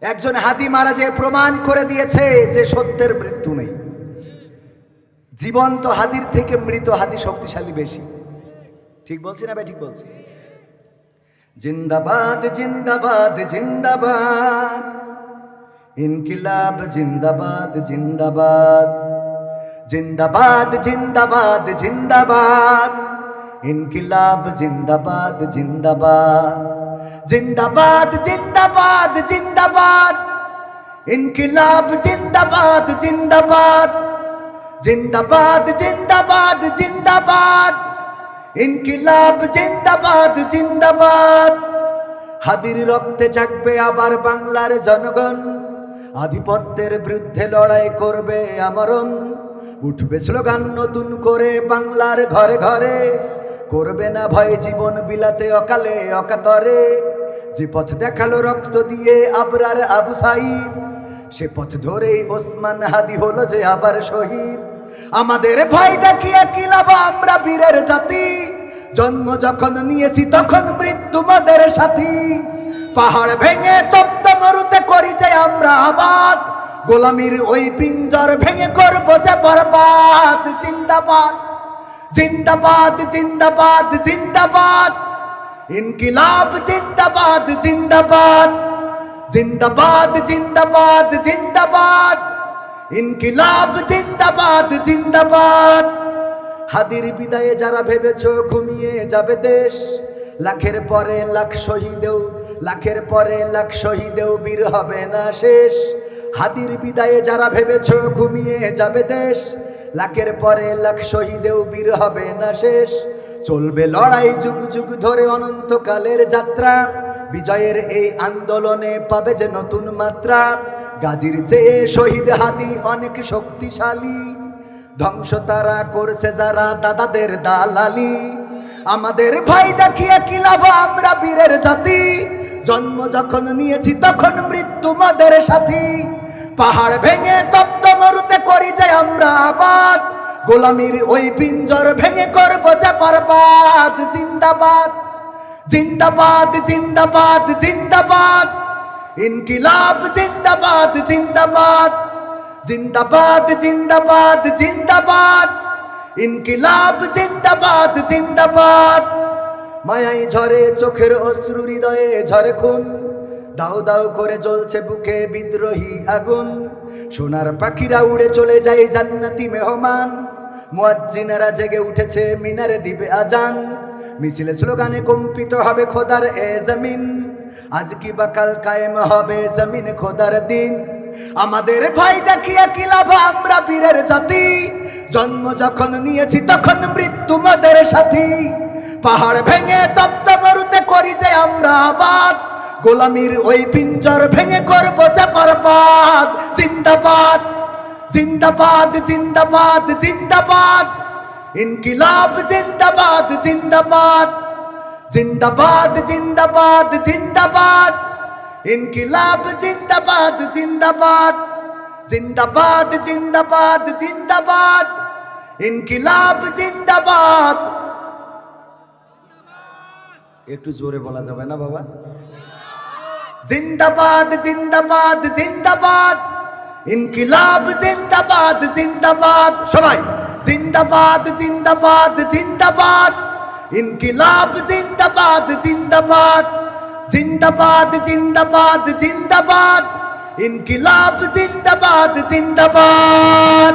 একজন হাদি মারা যে প্রমাণ করে দিয়েছে যে সত্যের মৃত্যু নেই। জীবন্ত হাদির থেকে মৃত হাদি শক্তিশালী বেশি। ঠিক বলছি না ভাই? ঠিক বলছি। জিন্দাবাদ জিন্দাবাদ জিন্দাবাদ, ইনকিলাব জিন্দাবাদ জিন্দাবাদ, জিন্দাবাদ জিন্দাবাদ জিন্দাবাদ, ইনকিলাব জিন্দাবাদ জিন্দাবাদ, জিন্দাবাদ জিন্দাবাদ জিন্দাবাদ, ইনকিলাব জিন্দাবাদ জিন্দাবাদ, জিন্দাবাদ জিন্দাবাদ জিন্দাবাদ, ইনকিলাব জিন্দাবাদ জিন্দাবাদ। হাদির রক্তে জাগবে আবার বাংলার জনগণ, আধিপত্যের বিরুদ্ধে লড়াই করবে আমরণ। উঠবে স্লোগান নতুন করে বাংলার ঘরে ঘরে, করবে না ভয় জীবন বিলাতে অকালে অকাতরে। যে পথ দেখালো রক্ত দিয়ে আবরার আবু সাইদ, সে পথ ধরেই ওসমান হাদি হলো যে আবার শহীদ। আমাদের ভয় দেখিয়ে কি লাভ, আমরা বীরের জাতি। জন্ম যখন নিয়েছি তখন মৃত্যু মোদের সাথী। পাহাড় ভেঙে তপ্ত মরুতে করি যে আমরা আবাদ, গোলামির ওই পিঞ্জর ভেঙে করবো যে বরবাদ। জিন্দাবাদ জিন্দাবাদ জিন্দাবাদ জিন্দাবাদ, ইনকিলাব জিন্দাবাদ জিন্দাবাদ, জিন্দাবাদ জিন্দাবাদ জিন্দাবাদ, ইনকিলাব জিন্দাবাদ জিন্দাবাদ। হাদির বিদায়ে যারা ভেবেছ ঘুমিয়ে যাবে দেশ, লাখের পরে লাখ শহীদেও, লাখের পরে লাখ শহীদেও বীর হবে না শেষ। হাদির বিদায়ে যারা ভেবেছ ঘুমিয়ে যাবে দেশ, লাখের পরে লাখ শহীদেও বীর হবে না শেষ। চলবে লড়াই যুগ যুগ ধরে অনন্তকালের যাত্রা, বিজয়ের এই আন্দোলনে পাবে যে নতুন মাত্রা। গাজীর চেয়ে শহীদ হাদি অনেক শক্তিশালী, ধ্বংস তারা করছে যারা দাদাদের দালালি। আমাদের ভয় দেখিয়ে কি লাভ, আমরা বীরের জাতি। জন্ম যখন নিয়েছি তখন মৃত্যু মোদের সাথী। পাহাড় ভেঙে তপ্ত মরুতে করি যে আমরা আবাদ, গোলামির ওই পিঞ্জর ভেঙে করবো যে বরবাদ। জিন্দাবাদ জিন্দাবাদ জিন্দাবাদ জিন্দাবাদ, ইনকিলাব জিন্দাবাদ জিন্দাবাদ, জিন্দাবাদ জিন্দাবাদ জিন্দাবাদ, ইনকিলাব জিন্দাবাদ জিন্দাবাদ। মায়াই ঝরে চোখের অশ্রু, হৃদয়ে ঝরে খুন, দাও দাও করে জ্বলছে বুকে বিদ্রোহী আগুন। সোনার পাখিরা উড়ে চলে যায় জান্নাতি মেহমান, মুয়াজ্জিনেরা জেগে উঠেছে মিনারে দিবে আজান। মিছিলে স্লোগানে কম্পিত হবে খোদার এ জমিন, আজ কি বা কাল কায়েম হবে জমিন খোদার দিন। আমাদের ভয় দেখিয়ে কি লাভ, আমরা বীরের জাতি। জন্ম যখন নিয়েছি তখন মৃত্যু মোদের সাথী। পাহাড় ভেঙে তপ্ত মরুতে করি যে আমরা আবাদ, গোলামির ওই পিঞ্জর ভেঙে করবো যে বরবাদ। জিন্দাবাদ জিন্দাবাদ জিন্দাবাদ জিন্দাবাদ, ইনকিলাব জিন্দাবাদ জিন্দাবাদ, জিন্দাবাদ জিন্দাবাদ জিন্দাবাদ, ইনকিলাব জিন্দাবাদ জিন্দাবাদ, জিন্দাবাদ জিন্দাবাদ জিন্দাবাদ, ইনকিলাব জিন্দাবাদ। একটু জোরে বলা যাবে না বাবা? জিন্দাবাদ জিন্দাবাদ জিন্দাবাদ, ইনকিলাব জিন্দাবাদ জিন্দাবাদ। সবাই জিন্দাবাদ জিন্দাবাদ জিন্দাবাদ, ইনকিলাব জিন্দাবাদ জিন্দাবাদ, জিন্দাবাদ জিন্দাবাদ জিন্দাবাদ, ইনকিলাব জিন্দাবাদ জিন্দাবাদ।